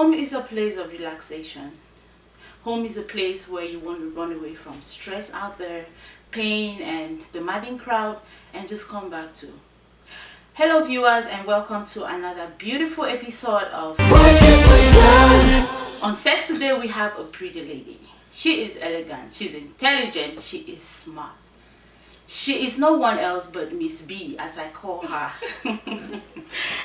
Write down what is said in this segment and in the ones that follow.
Home is a place of relaxation. Home is a place where you want to run away from stress out there, pain and the madding crowd, and just come back to. Hello viewers, and welcome to another beautiful episode of Voices with Love. On set today we have a pretty lady. She is elegant, she's intelligent, she is smart. She is no one else but Miss B, as I call her.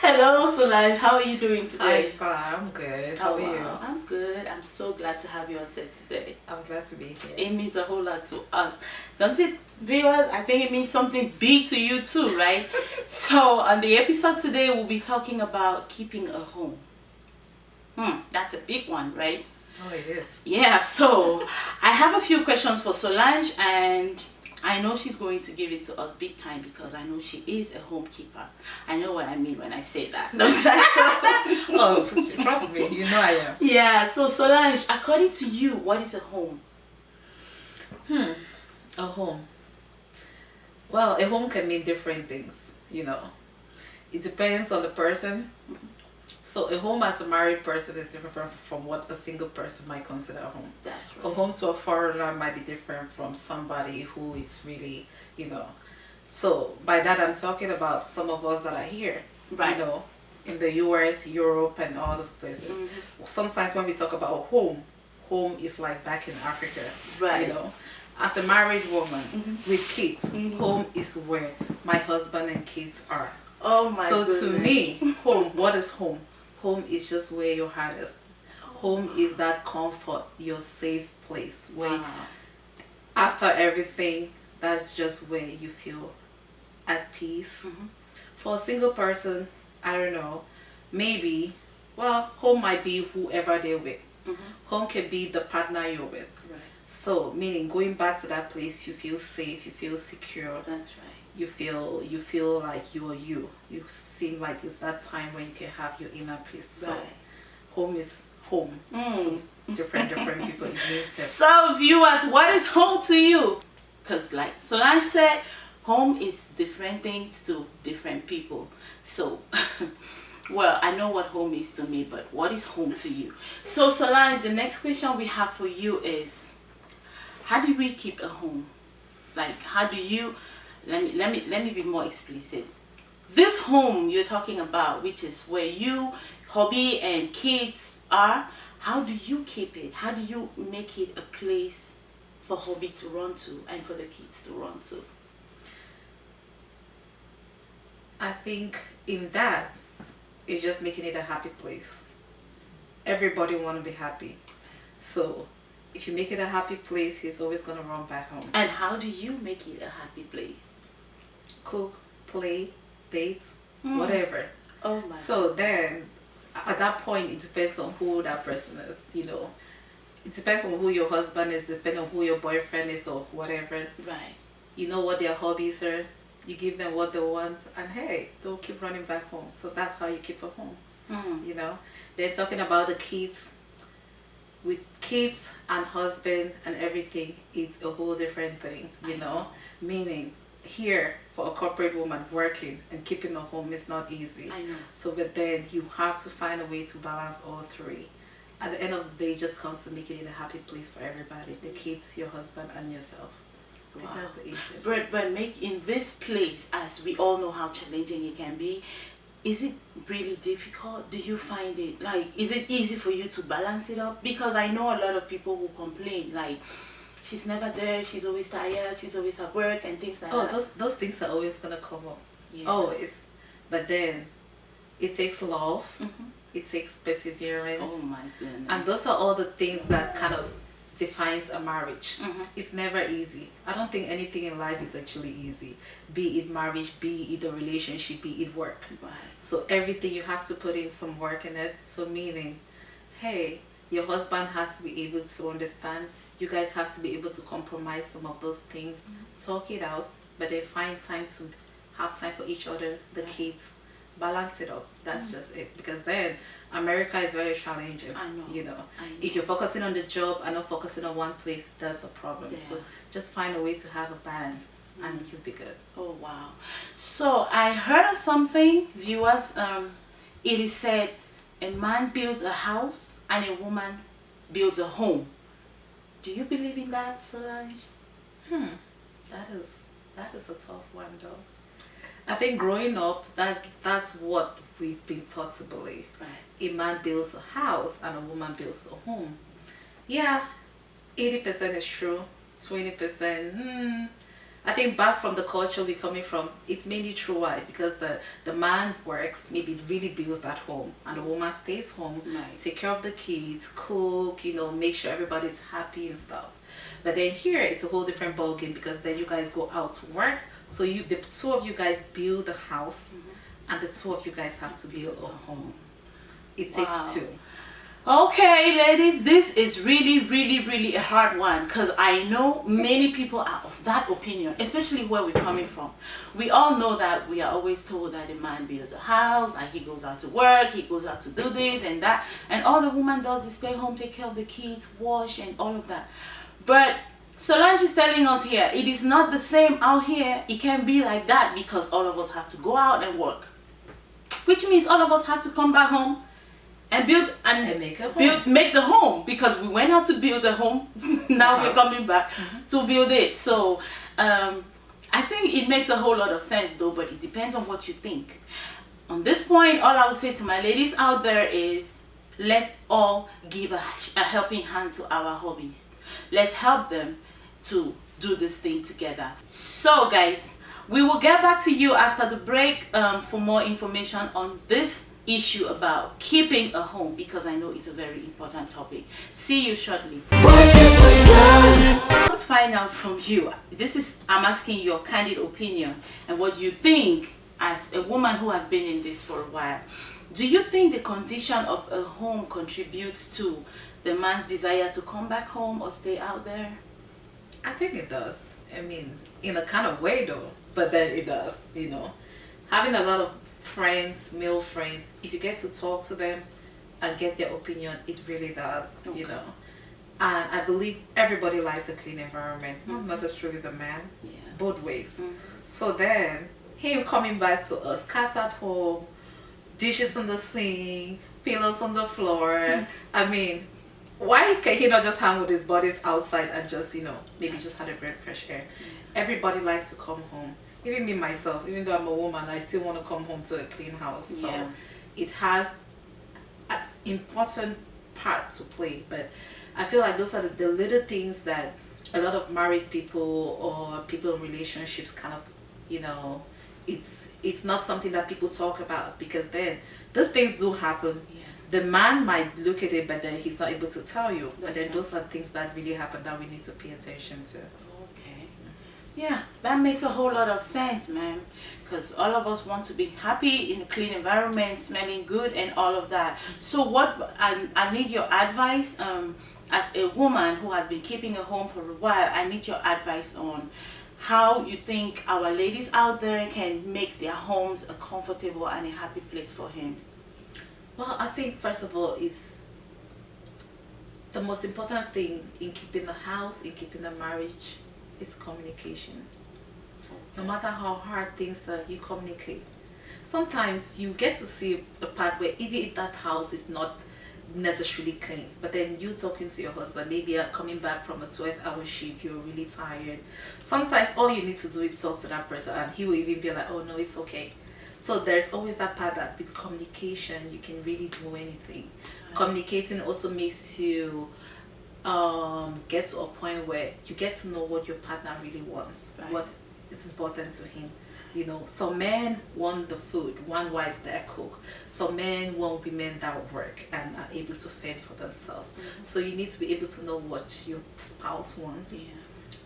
Hello Solange, how are you doing today? I'm good. How are you? I'm good. I'm so glad to have you on set today. I'm glad to be here. It means a whole lot to us. Don't it, viewers? I think it means something big to you too, right? So on the episode today, we'll be talking about keeping a home. That's a big one, right? Oh, it is. Yeah, so I have a few questions for Solange, and I know she's going to give it to us big time because I know she is a homekeeper. I know what I mean when I say that. Oh, trust me, you know I am. Yeah, so Solange, according to you, what is a home? A home. Well, a home can mean different things, you know. It depends on the person. So a home as a married person is different from what a single person might consider a home. That's right. A home to a foreigner might be different from somebody who is really, you know. So by that I'm talking about some of us that are here, Right. you know, in the US, Europe and all those places. Sometimes when we talk about home is like back in Africa, Right. you know. As a married woman with kids, home is where my husband and kids are. Oh my goodness. So to me, home, what is home? Home is just where your heart is. Home is that comfort, your safe place where after everything, that's just where you feel at peace. For a single person, I don't know, maybe, well, home might be whoever they're with. Home can be the partner you're with. Right. So meaning going back to that place, you feel safe, you feel secure. That's right. You feel like you are you. You seem like it's that time when you can have your inner peace. So Right. home is home to different people. It means So viewers, what is home to you? Because like Solange said, home is different things to different people. So well, I know what home is to me, but what is home to you? So Solange, the next question we have for you is, how do we keep a home? Like, how do you, let me be more explicit. This home you're talking about, which is where you, hubby and kids are, how do you keep it? How do you make it a place for hubby to run to and for the kids to run to? I think in that, it's just making it a happy place. Everybody want to be happy. So if you make it a happy place, he's always going to run back home. And how do you make it a happy place? Cook, play, date, whatever. Oh my. So then, at that point, it depends on who that person is, you know. It depends on who your husband is, depending on who your boyfriend is or whatever. Right. You know what their hobbies are. You give them what they want, and hey, they'll keep running back home. So that's how you keep a home, you know. They're talking about the kids. With kids and husband and everything, it's a whole different thing, you know. Meaning, here, for a corporate woman working and keeping a home is not easy. I know. So but then you have to find a way to balance all three. At the end of the day, it just comes to making it a happy place for everybody, the kids, your husband and yourself. I think that's the easiest. But make in this place, as we all know how challenging it can be, is it really difficult? Do you find it, like, is it easy for you to balance it up? Because I know a lot of people who complain, like, she's never there, she's always tired, she's always at work and things like that. Oh, those things are always gonna come up. Yeah. Always. But then it takes love, it takes perseverance. Oh my goodness. And those are all the things that kind of defines a marriage. It's never easy. I don't think anything in life is actually easy. Be it marriage, be it a relationship, be it work. Right. So everything you have to put in some work in it. So meaning, hey, your husband has to be able to understand. You guys have to be able to compromise some of those things. Talk it out, but then find time to have time for each other, the kids. Balance it up. That's just it. Because then America is very challenging. I know. You know, I know. if you're focusing on the job and not focusing on one place, that's a problem. Yeah. So just find a way to have a balance, and you'll be good. Oh wow. So I heard of something, viewers. It is said a man builds a house and a woman builds a home. Do you believe in that, Solange? That is a tough one though. I think growing up, that's what we've been taught to believe. Right. A man builds a house and a woman builds a home. Yeah, 80% is true. 20%. I think back from the culture we're coming from, it's mainly true. Why? Because the man works, maybe really builds that home, and the woman stays home, Right. take care of the kids, cook, make sure everybody's happy and stuff. But then here it's a whole different ballgame, because then you guys go out to work. So the two of you guys build the house, and the two of you guys have to build a home. It takes Wow. two. Okay, ladies, this is really, really, really a hard one, because I know many people are of that opinion, especially where we're coming from. We all know that we are always told that a man builds a house, and he goes out to work, he goes out to do this and that, and all the woman does is stay home, take care of the kids, wash, and all of that. But Solange is telling us here, it is not the same out here. It can be like that because all of us have to go out and work, which means all of us have to come back home and build And make a home. make the home, because we went out to build the home. Now we're coming back to build it. So I think it makes a whole lot of sense though, but it depends on what you think. On this point, all I would say to my ladies out there is, let's all give a helping hand to our hobbies. Let's help them to do this thing together. So guys, we will get back to you after the break for more information on this issue about keeping a home, because I know it's a very important topic. See you shortly. I want to find out from you. I'm asking your candid opinion and what you think as a woman who has been in this for a while. Do you think the condition of a home contributes to the man's desire to come back home or stay out there? I think it does. I mean, in a kind of way though, but then it does, Having a lot of friends, male friends, if you get to talk to them and get their opinion, it really does, Okay. And I believe everybody likes a clean environment, not necessarily the man, Yeah. both ways. So then, him coming back to a scattered home, dishes on the sink, pillows on the floor, I mean, why can he not just hang with his buddies outside and just, maybe just had a breath of fresh air? Everybody likes to come home. Even me myself, even though I'm a woman, I still want to come home to a clean house. So Yeah. it has an important part to play. But I feel like those are the little things that a lot of married people or people in relationships kind of, it's not something that people talk about, because then those things do happen. Yeah. The man might look at it, but then he's not able to tell you. But That's then right. those are things that really happen that we need to pay attention to. Okay. Yeah, that makes a whole lot of sense, man. Because all of us want to be happy in a clean environment, smelling good, and all of that. So what I need your advice. As a woman who has been keeping a home for a while, I need your advice on how you think our ladies out there can make their homes a comfortable and a happy place for him. Well, I think first of all, it's the most important thing in keeping the house, in keeping the marriage, is communication. No matter how hard things are, you communicate. Sometimes you get to see a part where even if that house is not necessarily clean, but then you talking to your husband, maybe you're coming back from a 12-hour shift, you're really tired. Sometimes all you need to do is talk to that person, and he will even be like, oh no, it's okay. So there's always that part that with communication you can really do anything. Right. Communicating also makes you get to a point where you get to know what your partner really wants, right. What is important to him. Some men want the food, one wives that cook. Some men want women that work and are able to fend for themselves. So you need to be able to know what your spouse wants. Yeah.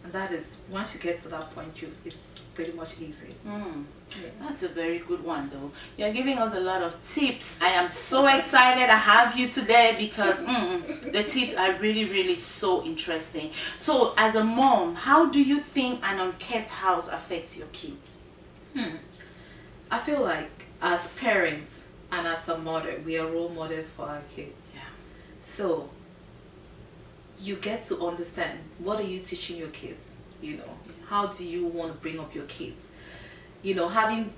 And that is, once you get to that point, it's pretty much easy. Yeah. That's a very good one though. You're giving us a lot of tips. I am so excited to have you today, because the tips are really, really so interesting. So as a mom, how do you think an unkept house affects your kids? I feel like as parents and as a mother, we are role models for our kids. Yeah. So you get to understand, what are you teaching your kids? How do you want to bring up your kids? Having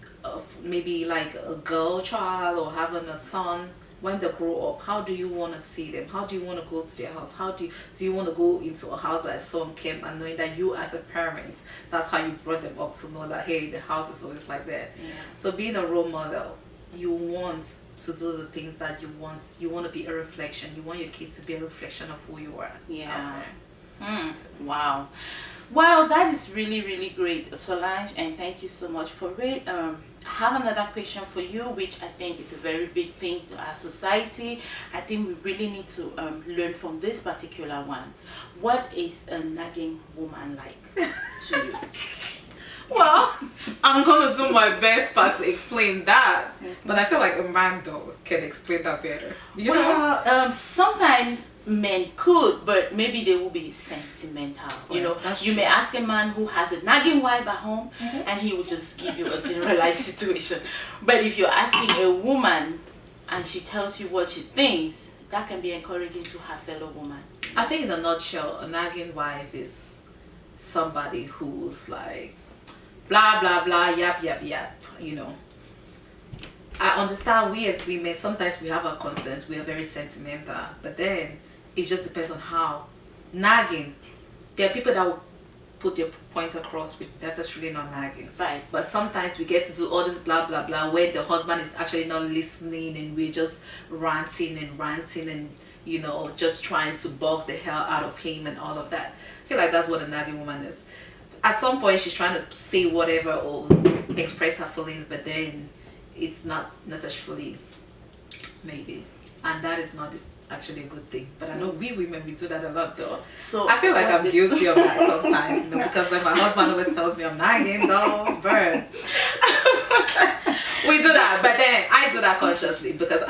maybe like a girl child or having a son, when they grow up, how do you want to see them? How do you want to go to their house? How do you want to go into a house that someone came, and knowing that you as a parent, that's how you brought them up to know that, hey, the house is always like that. Yeah. So being a role model, you want to do the things that you want. You want to be a reflection. You want your kids to be a reflection of who you are. Yeah. Okay. Wow. Well, that is really, really great, Solange, and thank you so much for it. I have another question for you, which I think is a very big thing to our society. I think we really need to learn from this particular one. What is a nagging woman like to you? Well, I'm gonna do my best part to explain that, but I feel like a man though can explain that better. You know? Well, sometimes men could, but maybe they will be sentimental. You know, you may ask a man who has a nagging wife at home, and he will just give you a generalized situation. But if you're asking a woman and she tells you what she thinks, that can be encouraging to her fellow woman. I think in a nutshell, a nagging wife is somebody who's like blah blah blah, yap yap yap, you know. I understand we as women, sometimes we have our concerns, we are very sentimental, but then it just depends on how. Nagging, there are people that will put their point across with, that's actually not nagging. Right. But sometimes we get to do all this blah blah blah where the husband is actually not listening, and we're just ranting and you know, just trying to bug the hell out of him and all of that. I feel like that's what a nagging woman is. At some point she's trying to say whatever or express her feelings, but then it's not necessarily, maybe, and that is not actually a good thing. But I know we women, we do that a lot though. So I feel like I'm guilty of that sometimes, you know, because like my husband always tells me I'm nagging, no, burn. We do that, but then I do that consciously because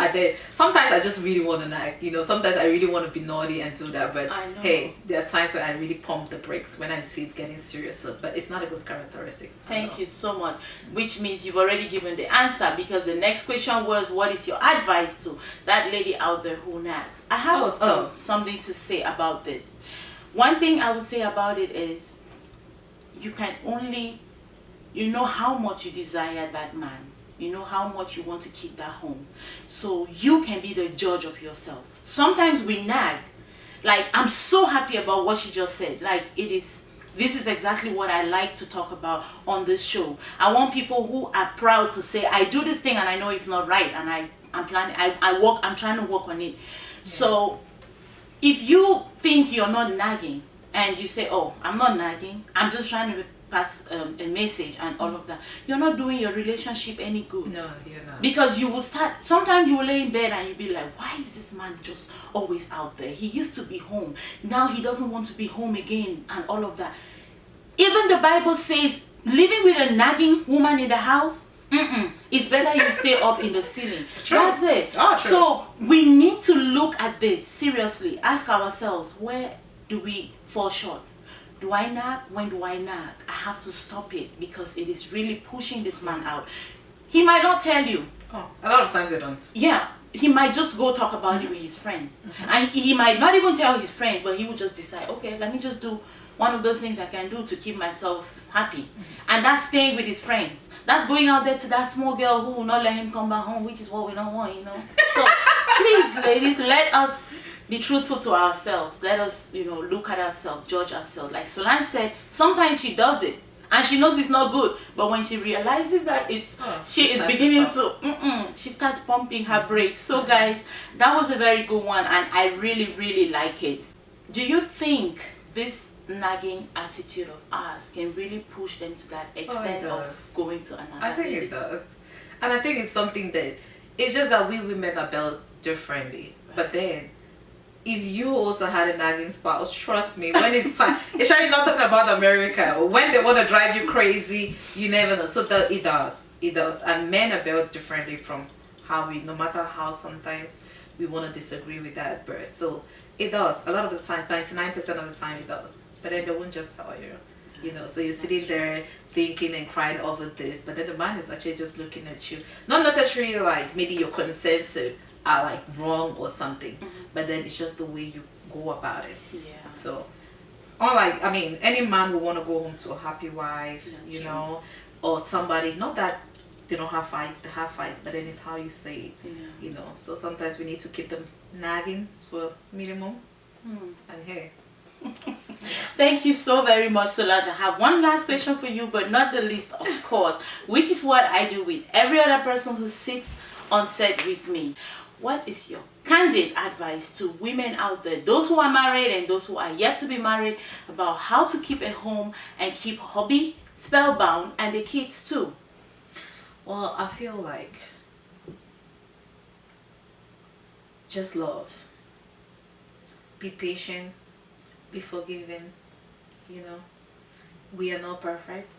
sometimes I just really want to nag, you know, sometimes I really want to be naughty and do that, but hey, there are times when I really pump the brakes when I see it's getting serious, so, but it's not a good characteristic. Thank you so much, which means you've already given the answer, because the next question was, what is your advice to that lady out there who nags? I have something to say about this. One thing I would say about it is, you can only, you know how much you desire that man. You know how much you want to keep that home. So you can be the judge of yourself. Sometimes we nag. Like, I'm so happy about what she just said. Like, this is exactly what I like to talk about on this show. I want people who are proud to say, I do this thing and I know it's not right, and I'm trying to work on it. Yeah. So if you think you're not nagging and you say, oh, I'm not nagging, I'm just trying to pass a message and all of that, you're not doing your relationship any good. No, you're not. Because you will start, sometimes you will lay in bed and you'll be like, why is this man just always out there? He used to be home, now he doesn't want to be home again, and all of that. Even the Bible says, living with a nagging woman in the house, it's better you stay up in the ceiling. True. That's it. Oh, true. So we need to look at this seriously, ask ourselves, where do we fall short? Do I nag? When do I nag? I have to stop it because it is really pushing this man out. He might not tell you. Oh, a lot of times they don't. Yeah, he might just go talk about it with his friends. And he might not even tell his friends, but he will just decide, okay, let me just do one of those things I can do to keep myself happy. And that's staying with his friends. That's going out there to that small girl who will not let him come back home, which is what we don't want, you know. So please, ladies, let us be truthful to ourselves. Let us, you know, look at ourselves, judge ourselves. Like Solange said, sometimes she does it and she knows it's not good, but when she realizes that she is beginning to she starts pumping her brakes. So guys, that was a very good one, and I really, really like it. Do you think this nagging attitude of ours can really push them to that extent of going to another I think it does. And I think it's something that, it's just that we women are built differently. Right. But then, if you also had a nagging spouse, trust me, when it's time, especially not talking about America, when they want to drive you crazy, you never know. So that it does. And men are built differently from how we, no matter how sometimes we want to disagree with that at birth. So it does. A lot of the time, 99% of the time it does. But then they won't just tell you. You know, so you're sitting there thinking and crying over this, but then the man is actually just looking at you. Not necessarily like maybe your concerns are like wrong or something, but then it's just the way you go about it. Yeah. So, unlike, I mean, any man will want to go home to a happy wife, you know, or somebody, not that they don't have fights, they have fights, but then it's how you say it. You know, so sometimes we need to keep them nagging to a minimum. And hey. Thank you so very much, Solange. I have one last question for you, but not the least, of course, which is what I do with every other person who sits on set with me. What is your candid advice to women out there, those who are married and those who are yet to be married, about how to keep a home and keep hubby spellbound and the kids too? Well, I feel like just love. Be patient. Be forgiving. You know, we are not perfect.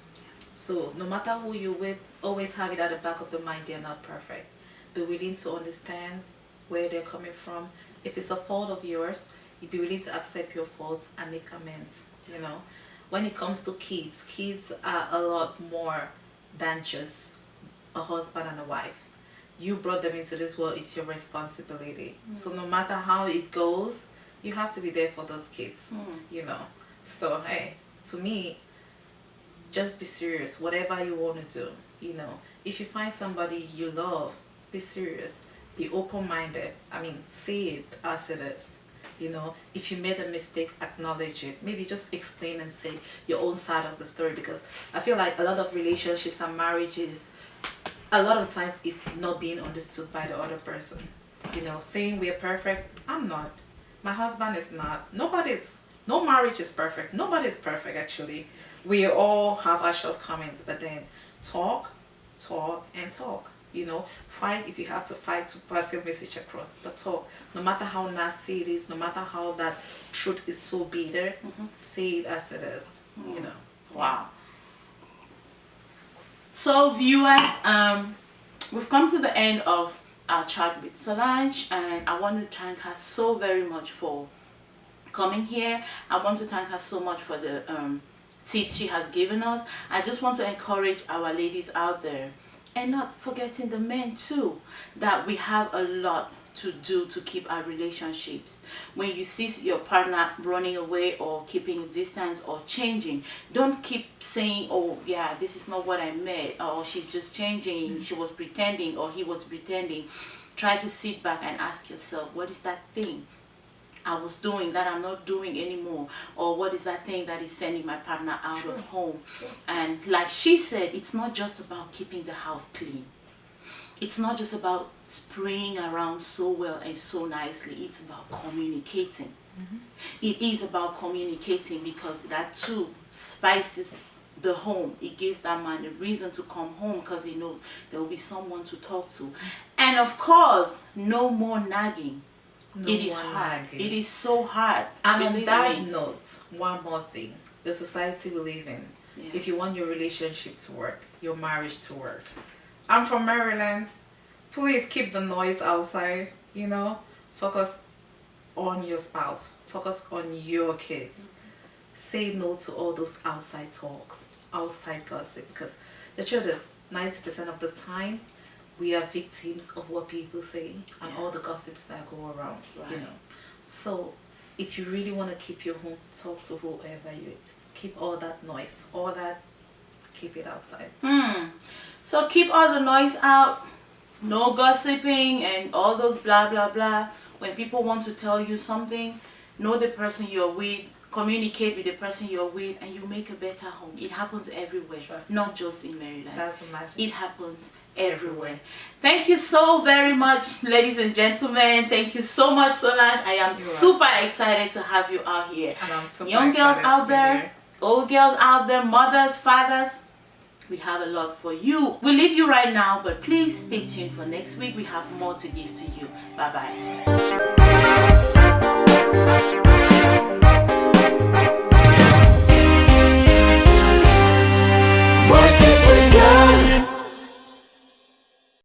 So no matter who you're with, always have it at the back of the mind, they're not perfect. Be willing to understand where they're coming from. If it's a fault of yours, you be willing to accept your faults and make amends. You know, when it comes to kids, kids are a lot more than just a husband and a wife. You brought them into this world, it's your responsibility. So no matter how it goes, you have to be there for those kids. You know, so hey, to me, just be serious. Whatever you want to do, you know, if you find somebody you love, be serious. Be open-minded. I mean, see it as it is. You know, if you made a mistake, acknowledge it. Maybe just explain and say your own side of the story, because I feel like a lot of relationships and marriages, a lot of times it's not being understood by the other person. You know, saying we're perfect, I'm not. My husband is not. No marriage is perfect. Nobody's perfect, actually. We all have our shortcomings, but then talk, and talk. You know, fight if you have to fight to pass your message across. But talk. No matter how nasty it is, no matter how that truth is so bitter, say it as it is. You know. Wow. So viewers, we've come to the end of our chat with Solange, and I want to thank her so very much for coming here. I want to thank her so much for the tips she has given us. I just want to encourage our ladies out there, and not forgetting the men too, that we have a lot to do to keep our relationships. When you see your partner running away or keeping distance or changing, don't keep saying, oh yeah, this is not what I meant, or she's just changing, she was pretending, or he was pretending. Try to sit back and ask yourself, what is that thing I was doing that I'm not doing anymore? Or what is that thing that is sending my partner out of home? And like she said, it's not just about keeping the house clean. It's not just about spraying around so well and so nicely. It's about communicating. It is about communicating, because that too spices the home. It gives that man a reason to come home, because he knows there will be someone to talk to. And of course, no more nagging. It is hard. It is so hard. And on that note, one more thing. The society we live in, if you want your relationship to work, your marriage to work. I'm from Maryland. Please keep the noise outside, you know. Focus on your spouse. Focus on your kids. Say no to all those outside talks, outside gossip, because the truth is, 90% of the time, we are victims of what people say and all the gossips that go around, you know. So if you really want to keep your home, talk to whoever you keep all that noise, all that, keep it outside. So keep all the noise out, no gossiping and all those blah blah blah. When people want to tell you something, know the person you're with, communicate with the person you're with, and you make a better home. It happens everywhere, not just in Maryland. That's the magic. It happens everywhere. Thank you so very much, ladies and gentlemen. Thank you so much, Solange. I am super excited to have you out here. And I'm super young girls excited out there, old girls out there, mothers, fathers, we have a lot for you. We leave you right now, but please stay tuned for next week. We have more to give to you. Bye-bye.